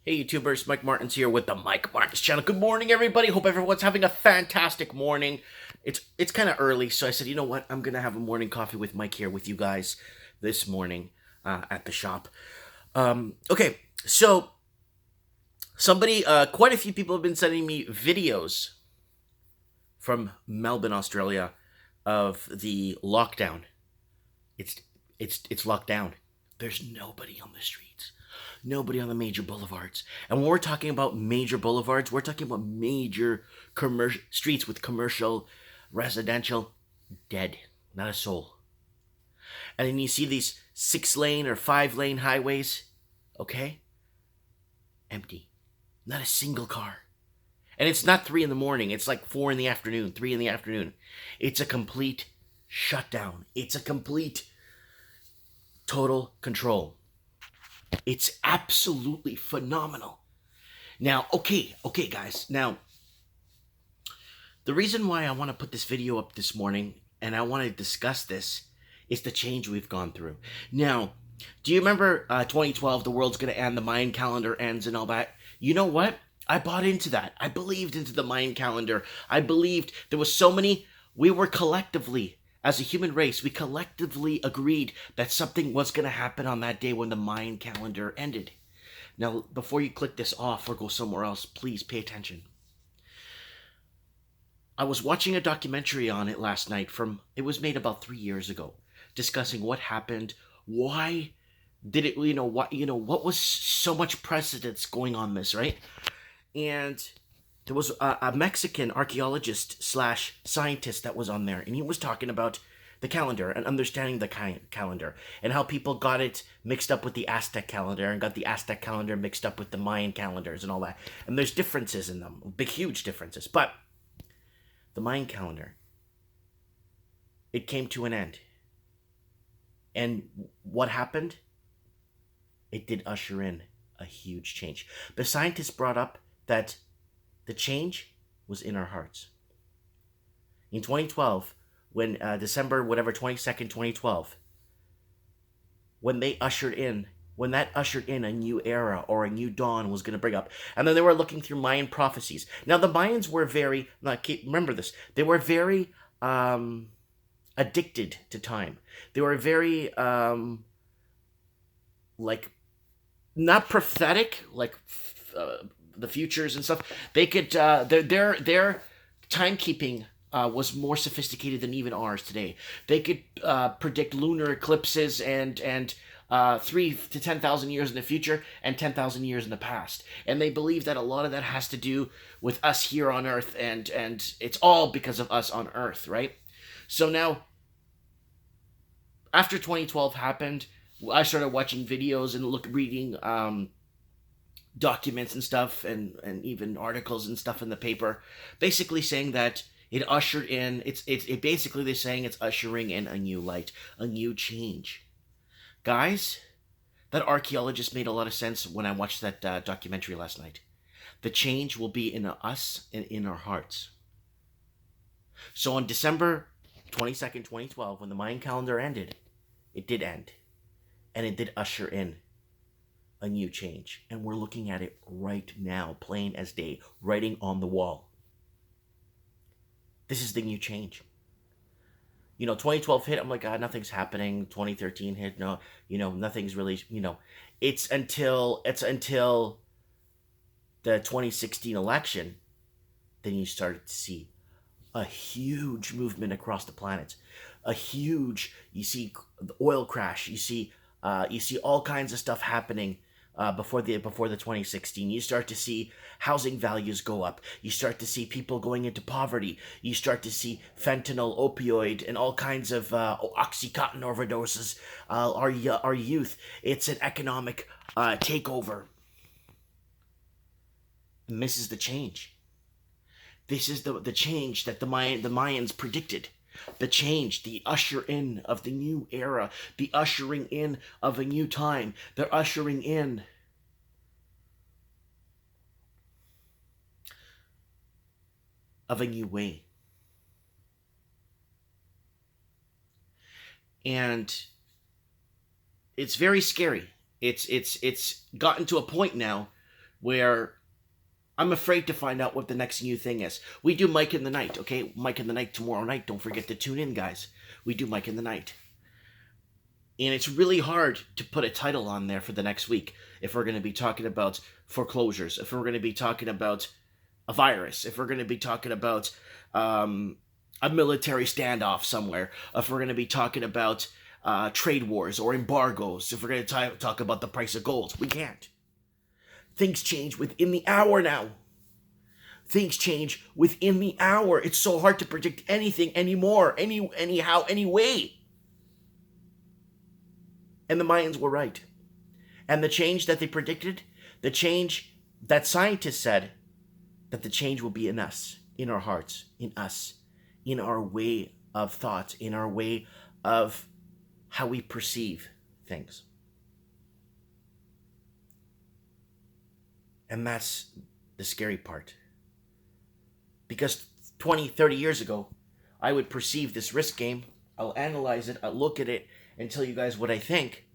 Hey YouTubers, Mike Martins here with the Mike Martins channel. Good morning everybody, hope everyone's having a fantastic morning. It's kind of early, so I said, you know what, I'm gonna have a morning coffee with Mike here with you guys this morning at the shop. Okay, so quite a few people have been sending me videos from Melbourne, Australia of the lockdown. It's locked down. There's nobody on the streets. Nobody on the major boulevards. And when we're talking about major boulevards, we're talking about major commercial streets with commercial, residential, dead. Not a soul. And then you see these 6-lane or 5-lane highways, okay? Empty. Not a single car. And it's not 3 in the morning. It's like 4 in the afternoon, 3 in the afternoon. It's a complete shutdown. It's a complete total control. It's absolutely phenomenal. Now, okay, guys. Now, the reason why I want to put this video up this morning and I want to discuss this is the change we've gone through. Now, do you remember 2012, the world's going to end, the Mayan calendar ends and all that? You know what? I bought into that. I believed into the Mayan calendar. I believed there was so many, we were collectively, as a human race, we collectively agreed that something was going to happen on that day when the Mayan calendar ended. Now, before you click this off or go somewhere else, please pay attention. I was watching a documentary on it last night it was made about 3 years ago, discussing what happened, why did it, what was so much precedence going on this, right? And there was a Mexican archaeologist slash scientist that was on there, and he was talking about the calendar and understanding the calendar and how people got it mixed up with the Aztec calendar and got the Aztec calendar mixed up with the Mayan calendars and all that. And there's differences in them, big, huge differences. But the Mayan calendar, it came to an end. And what happened? It did usher in a huge change. The scientists brought up that the change was in our hearts. In 2012, when December, 22nd, 2012, when that ushered in a new era or a new dawn was going to bring up. And then they were looking through Mayan prophecies. Now, the Mayans were remember this, they were very addicted to time. They were very, not prophetic, the futures and stuff. They could their timekeeping was more sophisticated than even ours today. They could predict lunar eclipses and 3 to 10,000 years in the future and 10,000 years in the past. And they believe that a lot of that has to do with us here on Earth, and it's all because of us on Earth, right? So now, after 2012 happened, I started watching videos and reading documents and stuff, and even articles and stuff in the paper, basically saying that it ushered in, it basically they're saying it's ushering in a new light, a new change. Guys, that archaeologist made a lot of sense when I watched that documentary last night. The change will be in us and in our hearts. So on December 22nd, 2012, when the Mayan calendar ended, it did end. And it did usher in a new change. And we're looking at it right now, plain as day, writing on the wall. This is the new change. 2012 hit, I'm like, nothing's happening. 2013 hit, no, nothing's really, it's until the 2016 election, then you started to see a huge movement across the planet. You see the oil crash, you see all kinds of stuff happening before the 2016. You start to see housing values go up. You start to see people going into poverty. You start to see fentanyl, opioid, and all kinds of Oxycontin overdoses. Our youth. It's an economic takeover. And this is the change. This is the change that the Mayans predicted. The change, the usher in of the new era, the ushering in of a new time. They're ushering in of a new way. And it's very scary. It's gotten to a point now where I'm afraid to find out what the next new thing is. We do Mike in the Night, okay? Mike in the Night tomorrow night. Don't forget to tune in, guys. We do Mike in the Night. And it's really hard to put a title on there for the next week if we're going to be talking about foreclosures, if we're going to be talking about a virus, if we're going to be talking about a military standoff somewhere, if we're going to be talking about trade wars or embargoes, if we're going to talk about the price of gold. We can't. Things change within the hour now. Things change within the hour. It's so hard to predict anything anymore, anyhow, any way. And the Mayans were right. And the change that they predicted, the change that scientists said, that the change will be in us, in our hearts, in us, in our way of thought, in our way of how we perceive things. And that's the scary part. Because 20, 30 years ago, I would perceive this risk game. I'll analyze it. I'll look at it and tell you guys what I think.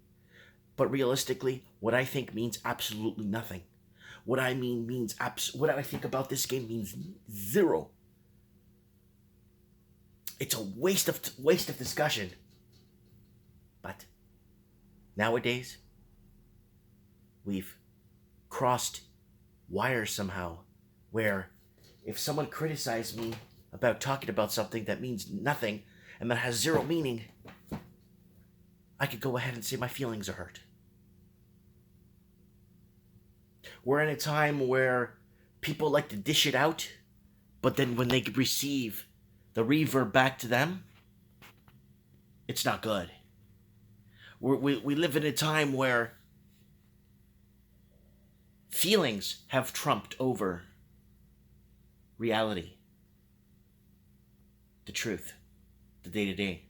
But realistically, what I think means absolutely nothing. What I mean means what I think about this game means zero. It's a waste of discussion. But nowadays, we've crossed wires somehow, where if someone criticized me about talking about something that means nothing and that has zero meaning, I could go ahead and say my feelings are hurt. We're in a time where people like to dish it out, but then when they receive the reverb back to them, it's not good. We live in a time where feelings have trumped over reality, the truth, the day-to-day.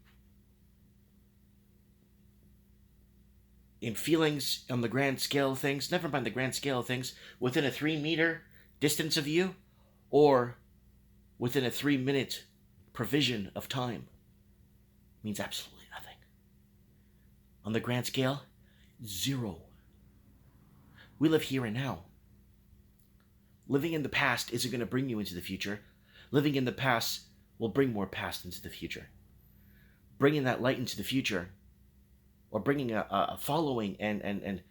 In feelings on the grand scale of things, never mind the grand scale of things, within a 3-meter distance of you, or within a 3-minute provision of time, means absolutely nothing. On the grand scale, zero. We live here and now. Living in the past isn't going to bring you into the future. Living in the past will bring more past into the future. Bringing that light into the future, or bringing a following and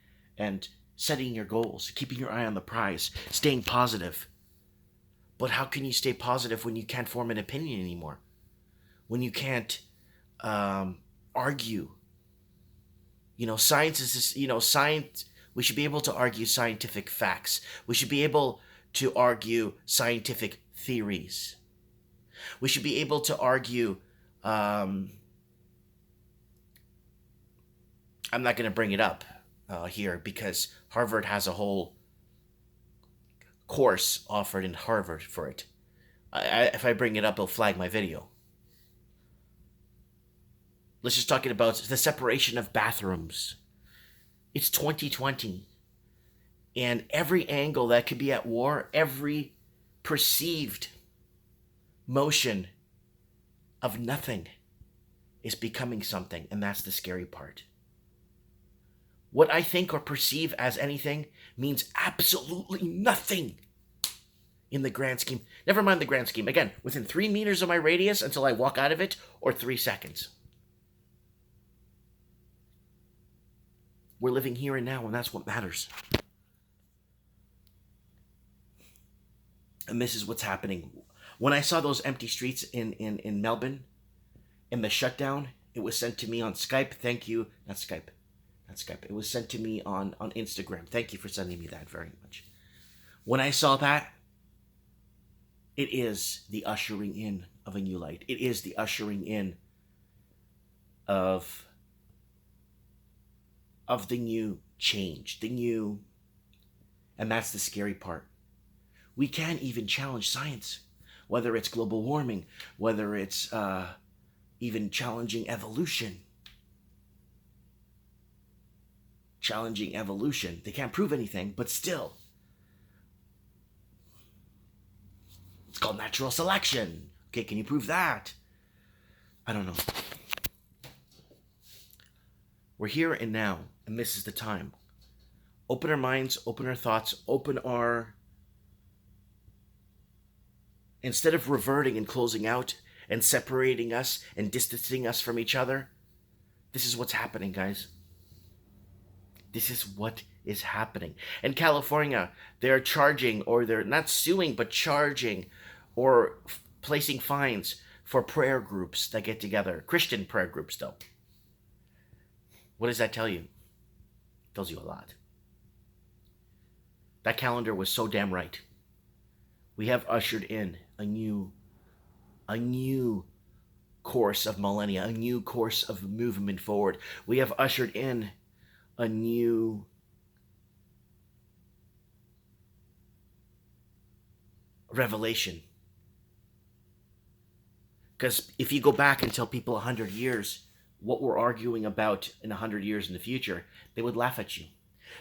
setting your goals, keeping your eye on the prize, staying positive. But how can you stay positive when you can't form an opinion anymore? When you can't argue? Science is science. We should be able to argue scientific facts. We should be able to argue scientific theories. We should be able to argue. I'm not going to bring it up here because Harvard has a whole course offered in Harvard for it. If I bring it up, it'll flag my video. Let's just talk about the separation of bathrooms. It's 2020. And every angle that could be at war, every perceived motion of nothing is becoming something. And that's the scary part. What I think or perceive as anything means absolutely nothing in the grand scheme. Never mind the grand scheme. Again, within 3 meters of my radius until I walk out of it, or 3 seconds. We're living here and now, and that's what matters. And this is what's happening. When I saw those empty streets in Melbourne, in the shutdown, it was sent to me on Skype. Thank you. Not Skype. It was sent to me on Instagram. Thank you for sending me that very much. When I saw that, it is the ushering in of a new light. It is the ushering in of the new change, and that's the scary part. We can't even challenge science, whether it's global warming, whether it's even challenging evolution. They can't prove anything, but still. It's called natural selection. Okay, can you prove that? I don't know. We're here and now, and this is the time. open our minds, open our thoughts, open our... Instead of reverting and closing out and separating us and distancing us from each other, this is what's happening, guys. This is what is happening. In California, they're charging, or they're not suing, but charging or placing fines for prayer groups that get together. Christian prayer groups, though. What does that tell you? It tells you a lot. That calendar was so damn right. We have ushered in a new course of millennia, a new course of movement forward. We have ushered in a new revelation. Because if you go back and tell people 100 years what we're arguing about in 100 years in the future, they would laugh at you.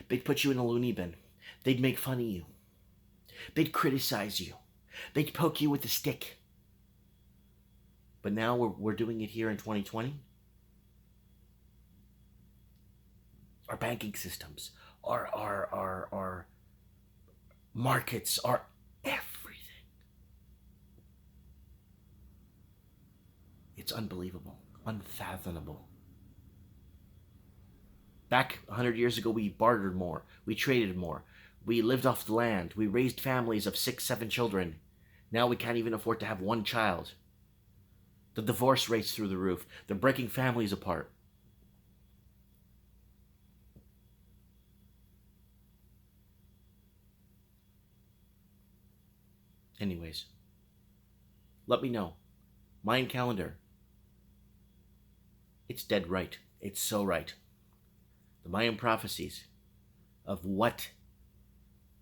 They'd put you in a loony bin. They'd make fun of you. They'd criticize you. They'd poke you with a stick. But now we're doing it here in 2020. Our banking systems, our markets, our everything. It's unbelievable, unfathomable. Back 100 years ago, we bartered more, we traded more, we lived off the land, we raised families of 6, 7 children. Now we can't even afford to have one child. The divorce rate's through the roof. They're breaking families apart. Anyways, let me know. Mayan Calendar. It's dead right. It's so right. The Mayan prophecies of what...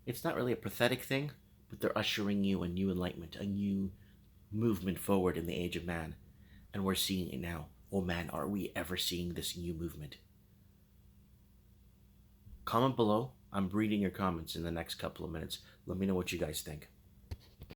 It's not really a prophetic thing, but they're ushering you a new enlightenment, a new movement forward in the age of man. And we're seeing it now. Oh man, are we ever seeing this new movement? Comment below. I'm reading your comments in the next couple of minutes. Let me know what you guys think.